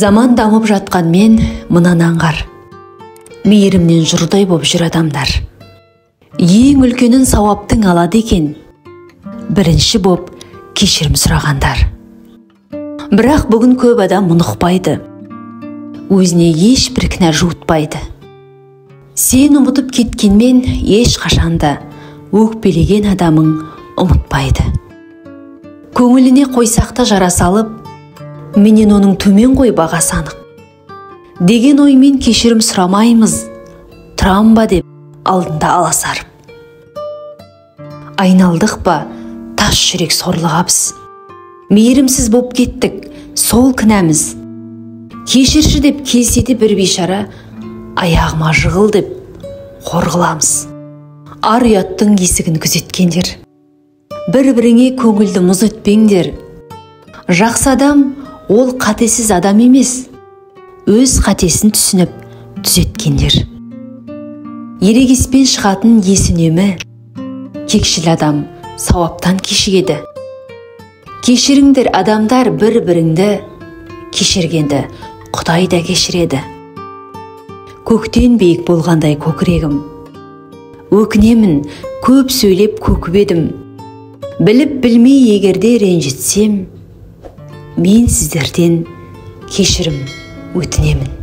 Заман дамып жатқанмен мынаны аңғар. Мейірімнен жұрдай боп жүр адамдар. Ең үлкенін сауаптың алады екен. Бірінші боп кешірім сұрағандар. Бірақ бүгін көп адам мұны ұқпайды. Өзіне ешбір кінә жуытпайды. Сен ұмытып кеткенмен еш қашанда өкпелеген адамың ұмытпайды. Көңіліне қойсақта жара салып, менен оның төмен қой бағасы анық. Деген оймен кешірім сұрамаймыз, тұрам ба деп алдында аласарып. Айналдық па тас жүрек сорлыға біз. Мейірімсіз боп кеттік, сол кінәміз. Кешірші деп келседі бір бейшара, аяғыма жығыл деп қорғыламыз. Ар ұяттың есігін күзеткендер, бір-біріңе көңілді мұз өтпеңдер. Жақсы адам ол қатесіз адам емес, өз қатесін түсініп түзеткендер. Ерегеспен шығатын есінемі, кекшіл адам сауаптан кешігеді. Кешіріңдер адамдар бір-біріңді, кешіргенді Құдай да кешіреді. Көктен биік болғандай көкірегім, өкінемін, көп сөйлеп көкібедім. Біліп-білмей егерде ренжітсем, мен сіздерден кешірім өтінемін.